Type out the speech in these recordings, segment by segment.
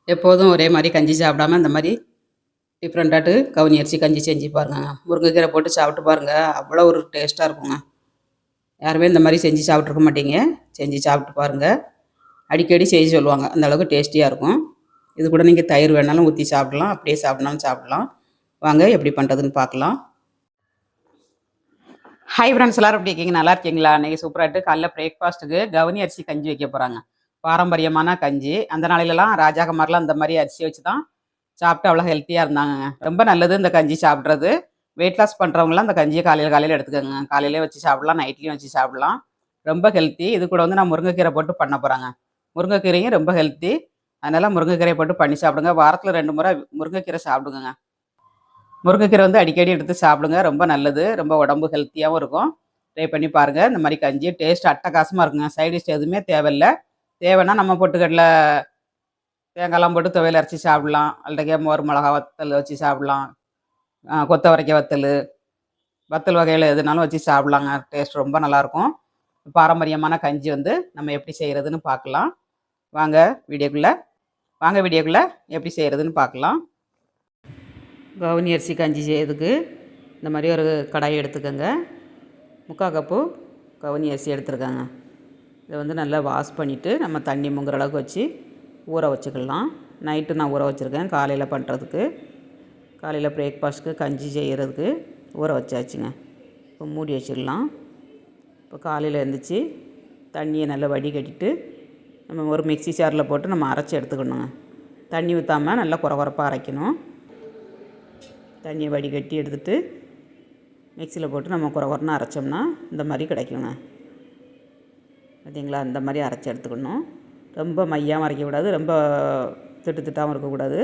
எப்போதும் ஒரே மாதிரி கஞ்சி சாப்பிடாம இந்த மாதிரி டிஃப்ரெண்ட்டாட்டு கவுனி அரிசி கஞ்சி செஞ்சு பாருங்க. முருங்கைக்கீரை போட்டு சாப்பிட்டு பாருங்கள், அவ்வளோ ஒரு டேஸ்ட்டாக இருக்குங்க. யாருமே இந்த மாதிரி செஞ்சு சாப்பிட்ருக்க மாட்டீங்க. செஞ்சு சாப்பிட்டு பாருங்கள். அடிக்கடி செய்ய சொல்லுவாங்க, அந்த அளவுக்கு டேஸ்டியாக இருக்கும். இது கூட நீங்கள் தயிர் வேணாலும் ஊற்றி சாப்பிடலாம், அப்படியே சாப்பிட்னாலும் சாப்பிடலாம். வாங்க எப்படி பண்ணுறதுன்னு பார்க்கலாம். ஹாய் ஃப்ரெண்ட்ஸ், எல்லோரும் எப்படி இருக்கீங்க? நல்லா இருக்கீங்களா? இன்றைக்கி சூப்பராகிட்டு காலைல பிரேக்ஃபாஸ்ட்டுக்கு கவுனி அரிசி கஞ்சி வைக்க போகிறாங்க. பாரம்பரியமான கஞ்சி. அந்த நாளையிலலாம் ராஜாக்கமாரெலாம் இந்த மாதிரி அரிசி வச்சு தான் சாப்பிட்டு அவ்வளோ ஹெல்த்தியாக இருந்தாங்க. ரொம்ப நல்லது இந்த கஞ்சி சாப்பிட்றது. வெயிட் லாஸ் பண்ணுறவங்களாம் இந்த கஞ்சியை காலையில் எடுத்துக்கோங்க. காலையிலே வச்சு சாப்பிட்லாம், நைட்லேயும் வச்சு சாப்பிட்லாம். ரொம்ப ஹெல்த்தி. இது கூட வந்து நான் முருங்கைக்கீரை போட்டு பண்ண போகிறாங்க. முருங்கைக்கீரையும் ரொம்ப ஹெல்த்தி. அதனால் முருங்கைக்கீரை போட்டு பண்ணி சாப்பிடுங்க. வாரத்தில் 2 முறை முருங்கைக்கீரை சாப்பிடுங்க. முருங்கைக்கீரை வந்து அடிக்கடி எடுத்து சாப்பிடுங்க. ரொம்ப நல்லது. ரொம்ப உடம்பு ஹெல்த்தியாகவும் இருக்கும். ட்ரை பண்ணி பாருங்கள். இந்த மாதிரி கஞ்சி டேஸ்ட் அட்டகாசமாக இருக்குங்க. சைடிஷ் எதுவுமே தேவையில்ல. தேவைன்னா நம்ம பொட்டுக்கடலை தேங்காய்லாம் போட்டு துவையல் அரைச்சி சாப்பிட்லாம். அல்லது மோர் மிளகா வத்தல் வச்சு சாப்பிட்லாம். கொத்தவரைக்காய் வத்தல் வகையில் எதுனாலும் வச்சு சாப்பிட்லாங்க. டேஸ்ட் ரொம்ப நல்லாயிருக்கும். பாரம்பரியமான கஞ்சி வந்து நம்ம எப்படி செய்கிறதுன்னு பார்க்கலாம். வாங்க வீடியோக்குள்ளே எப்படி செய்கிறதுன்னு பார்க்கலாம். கவுனி அரிசி கஞ்சி செய்யறதுக்கு இந்த மாதிரி ஒரு கடாயை எடுத்துக்கோங்க. 3/4 கப்பு கவுனி அரிசி எடுத்துருக்காங்க. இதை வந்து நல்லா வாஷ் பண்ணிவிட்டு நம்ம தண்ணி முங்குற அளவுக்கு வச்சு ஊற வச்சுக்கலாம். நைட்டு நான் ஊற வச்சுருக்கேன் காலையில் பண்ணுறதுக்கு. காலையில் பிரேக்ஃபாஸ்ட்டுக்கு கஞ்சி செய்கிறதுக்கு ஊற வச்சாச்சுங்க. இப்போ மூடி வச்சிடலாம். இப்போ காலையில் எழுந்திரிச்சி தண்ணியை நல்லா வடிகட்டிட்டு நம்ம ஒரு மிக்ஸி ஜாரில் போட்டு நம்ம அரைச்சி எடுத்துக்கணுங்க. தண்ணி ஊற்றாமல் நல்லா குறப்பாக அரைக்கணும். தண்ணியை வடிகட்டி எடுத்துகிட்டு மிக்சியில் போட்டு நம்ம குறன்னு அரைச்சோம்னா இந்த மாதிரி கிடைக்குங்க. பார்த்தீங்களா? இந்த மாதிரி அரைச்சி எடுத்துக்கணும். ரொம்ப மையாகவும் அரைக்கக்கூடாது, ரொம்ப திட்டாகவும் இருக்கக்கூடாது.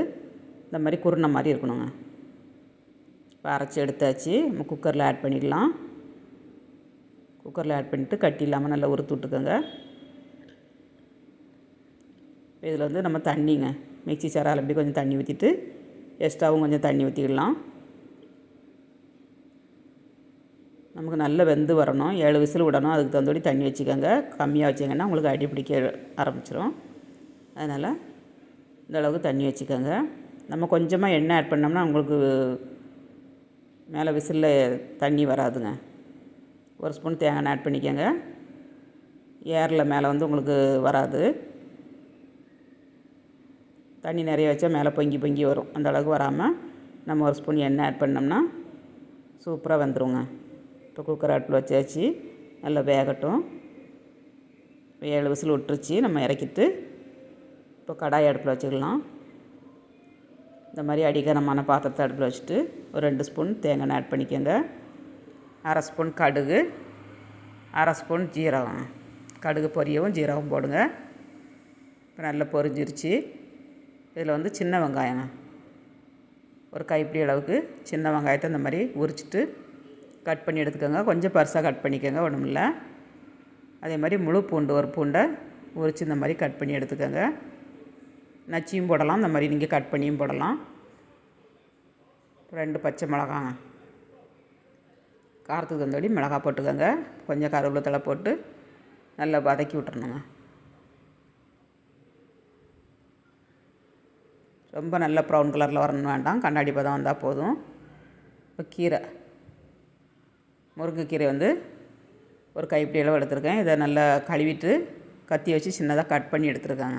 இந்த மாதிரி குருணை மாதிரி இருக்கணுங்க. இப்போ அரைச்சி எடுத்தாச்சு. நம்ம குக்கரில் ஆட் பண்ணிடலாம். குக்கரில் ஆட் பண்ணிவிட்டு கட்டி இல்லாமல் நல்லா உறுத்து விட்டுக்கோங்க. இதில் வந்து நம்ம தண்ணிங்க மிக்ஸி சாரை அலம்பி கொஞ்சம் தண்ணி ஊற்றிட்டு எக்ஸ்ட்ராவும் கொஞ்சம் தண்ணி ஊற்றிக்கலாம். நமக்கு நல்ல வெந்து வரணும். 7 விசில் விடணும். அதுக்கு தகுந்தபடி தண்ணி வச்சுக்கோங்க. கம்மியாக வச்சிங்கன்னா உங்களுக்கு அடி பிடிக்க ஆரம்பிச்சிடும். அதனால் இந்த அளவுக்கு தண்ணி வச்சுக்கோங்க. நம்ம கொஞ்சமாக எண்ணெய் ஆட் பண்ணோம்னா உங்களுக்கு மேலே விசிலில் தண்ணி வராதுங்க. 1 ஸ்பூன் தேங்காய் எண்ணெய் ஆட் பண்ணிக்கோங்க. ஏரில் மேலே வந்து உங்களுக்கு வராது. தண்ணி நிறைய வச்சா மேலே பொங்கி வரும். அந்த அளவுக்கு வராமல் நம்ம 1 ஸ்பூன் எண்ணெய் ஆட் பண்ணோம்னா சூப்பராக வந்துடுங்க. இப்போ குக்கர் அடுப்பில் வச்சாச்சு. நல்லா வேகட்டும். இப்போ 7 விசில் விட்டுருச்சு. நம்ம இறக்கிட்டு இப்போ கடாய் அடுப்பில் வச்சுக்கலாம். இந்த மாதிரி அடிகனமான பாத்திரத்தை அடுப்பில் வச்சுட்டு ஒரு 2 ஸ்பூன் தேங்காய் ஆட் பண்ணிக்கோங்க. 1/2 ஸ்பூன் கடுகு, 1/2 ஸ்பூன் ஜீரகம். கடுகு பொரியவும் ஜீரகம் போடுங்க. இப்போ நல்லா பொரிஞ்சிருச்சு. இதில் வந்து சின்ன வெங்காயம் ஒரு கைப்பிடி அளவுக்கு சின்ன வெங்காயத்தை இந்த மாதிரி உரிச்சிட்டு கட் பண்ணி எடுத்துக்கோங்க. கொஞ்சம் பருசாக கட் பண்ணிக்கோங்க, ஒன்றும் இல்லை. அதே மாதிரி முழு பூண்டு ஒரு பூண்டை உரித்து இந்த மாதிரி கட் பண்ணி எடுத்துக்கோங்க. நச்சியும் போடலாம், இந்த மாதிரி நீங்கள் கட் பண்ணியும் போடலாம். 2 பச்சை மிளகாங்க, காரத்துக்கு தகுந்தபடி மிளகா போட்டுக்கோங்க. கொஞ்சம் கருவேப்பிலை தழை போட்டு நல்லா வதக்கி விட்டுறணுங்க. ரொம்ப நல்ல ப்ரௌன் கலரில் வரணும் வேண்டாம், கண்ணாடி பதம் வந்தால் போதும். இப்போ கீரை, முருங்கைக்கீரை வந்து ஒரு கைப்பிடி அளவு எடுத்துருக்கேன். இதை நல்லா கழுவிட்டு கத்தி வச்சு சின்னதாக கட் பண்ணி எடுத்துருக்காங்க.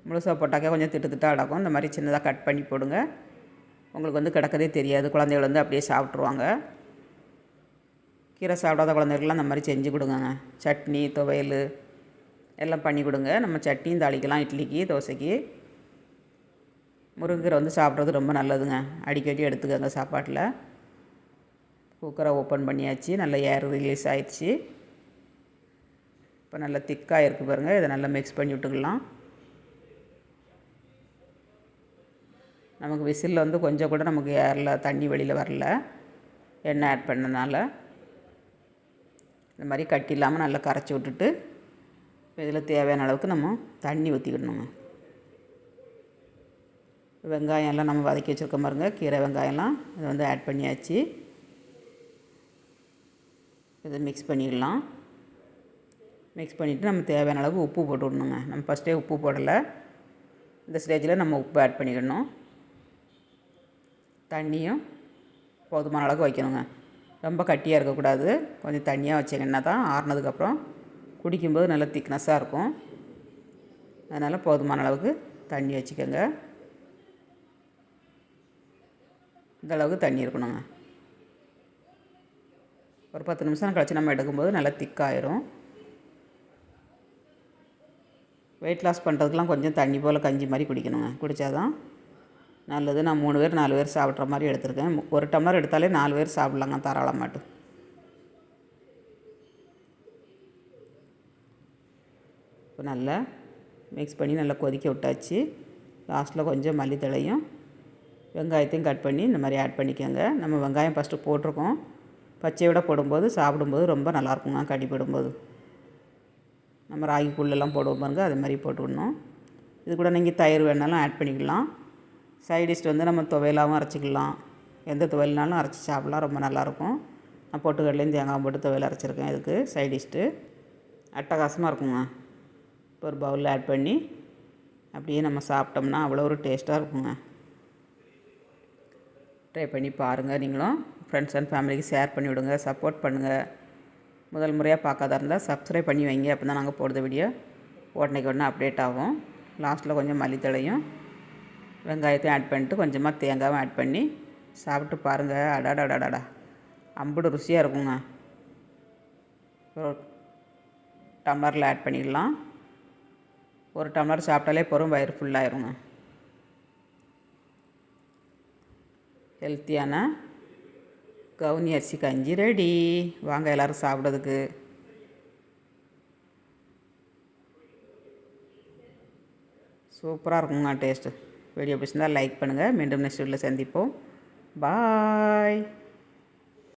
முழுசாக போட்டாக்கே கொஞ்சம் திட்டாக அடக்கும். இந்த மாதிரி சின்னதாக கட் பண்ணி போடுங்க. உங்களுக்கு வந்து கிடக்கதே தெரியாது. குழந்தைகள் வந்து அப்படியே சாப்பிட்ருவாங்க. கீரை சாப்பிடாத குழந்தைகளுக்கெல்லாம் இந்த மாதிரி செஞ்சு கொடுங்க. சட்னி துவையல் எல்லாம் பண்ணி கொடுங்க. நம்ம சட்னியும் தாளிக்கலாம், இட்லிக்கு தோசைக்கு. முருங்கைக்கீரை வந்து சாப்பிட்றது ரொம்ப நல்லதுங்க. அடிக்கடி எடுத்துக்கோங்க சாப்பாட்டில். குக்கரை ஓப்பன் பண்ணியாச்சு. நல்லா ஏர் ரிலீஸ் ஆயிடுச்சு. இப்போ நல்லா திக்காக இருக்குது பாருங்கள். இதை நல்லா மிக்ஸ் பண்ணி விட்டுக்கலாம். நமக்கு விசிலில் வந்து கொஞ்சம் கூட நமக்கு ஏரில் தண்ணி வெளியில் வரல, எண்ணெய் ஆட் பண்ணனால. இந்த மாதிரி கட்டி இல்லாமல் நல்லா கரைச்சி விட்டுட்டு இதில் தேவையான அளவுக்கு நம்ம தண்ணி ஊற்றிக்கிடணுங்க. வெங்காயம் எல்லாம் நம்ம வதக்கி வச்சுருக்கோம் பாருங்கள், கீரை வெங்காயம்லாம் இதை வந்து ஆட் பண்ணியாச்சு. இதை மிக்ஸ் பண்ணிடலாம். மிக்ஸ் பண்ணிவிட்டு நம்ம தேவையான அளவு உப்பு போட்டு விடணுங்க. நம்ம ஃபஸ்ட்டே உப்பு போடலை. இந்த ஸ்டேஜில் நம்ம உப்பு ஆட் பண்ணிக்கணும். தண்ணியும் போதுமான அளவுக்கு வைக்கணுங்க. ரொம்ப கட்டியாக இருக்கக்கூடாது. கொஞ்சம் தண்ணியாக வச்சிங்கன்னா தான் ஆறுனதுக்கப்புறம் குடிக்கும்போது நல்லா திக்னஸாக இருக்கும். அதனால் போதுமான அளவுக்கு தண்ணி வச்சுக்கோங்க. இந்த அளவுக்கு தண்ணி இருக்கணுங்க. ஒரு 10 நிமிஷம் கழிச்சு நம்ம எடுக்கும்போது நல்லா திக்காயிரும். வெயிட் லாஸ் பண்ணுறதுக்கெலாம் கொஞ்சம் தண்ணி போல் கஞ்சி மாதிரி குடிக்கணுங்க. குடித்தாதான் நல்லது. நான் 3 பேர் 4 பேர் சாப்பிட்ற மாதிரி எடுத்திருக்கேன். ஒரு டம்ளர் எடுத்தாலே 4 பேர் சாப்பிட்லாங்க தாராளமாட்டு. இப்போ நல்லா மிக்ஸ் பண்ணி நல்லா கொதிக்க விட்டாச்சு. லாஸ்ட்டில் கொஞ்சம் மல்லித்தழையும் வெங்காயத்தையும் கட் பண்ணி இந்த மாதிரி ஆட் பண்ணிக்கோங்க. நம்ம வெங்காயம் ஃபஸ்ட்டு போட்டிருக்கோம். பச்சையோட போடும்போது சாப்பிடும்போது ரொம்ப நல்லாயிருக்குங்க. கடி போடும்போது நம்ம ராகி கூழெல்லாம் போடுவோம் பாருங்க, அது மாதிரி போட்டுவிடணும். இது கூட நீங்கள் தயிர் வேணாலும் ஆட் பண்ணிக்கலாம். சைடிஷ்டு வந்து நம்ம துவையலாகவும் அரைச்சிக்கலாம். எந்த துவையல்னாலும் அரைச்சி சாப்பிட்லாம், ரொம்ப நல்லாயிருக்கும். நான் பொட்டுக்கடலையும் தேங்காய் போட்டு துவையல் அரைச்சிருக்கேன். இதுக்கு சைடிஷ்டு அட்டகாசமாக இருக்குங்க. இப்போ ஒரு பவுலில் ஆட் பண்ணி அப்படியே நம்ம சாப்பிட்டோம்னா அவ்வளோ ஒரு டேஸ்ட்டாக இருக்குங்க. ட்ரை பண்ணி பாருங்கள். நீங்களும் ஃப்ரெண்ட்ஸ் அண்ட் ஃபேமிலிக்கு ஷேர் பண்ணி விடுங்க, சப்போர்ட் பண்ணுங்கள். முதல் முறையாக பார்க்காதா இருந்தால் சப்ஸ்கிரைப் பண்ணி வைங்க. அப்போ தான் நாங்கள் போடுற வீடியோ உடனேக்கு உடனே அப்டேட் ஆகும். லாஸ்ட்டில் கொஞ்சம் மல்லித்தழையும் வெங்காயத்தையும் ஆட் பண்ணிட்டு கொஞ்சமாக தேங்காயும் ஆட் பண்ணி சாப்பிட்டு பாருங்கள். அடாடாடாடா அம்புடு ருசியாக இருக்குங்க. ஒரு டம்ளரில் ஆட் பண்ணிடலாம். ஒரு டம்ளர் சாப்பிட்டாலே போதும், வயிறு ஃபுல்லாகிருங்க. ஹெல்த்தியான கவுனி அரிசி கஞ்சி ரெடி. வாங்க எல்லோரும் சாப்பிட்றதுக்கு. சூப்பராக இருக்குங்க டேஸ்ட்டு. வீடியோ பிடிச்சிருந்தால் லைக் பண்ணுங்கள். மீண்டும் நெக்ஸ்ட் வீடியோவில் சந்திப்போம். பாய்.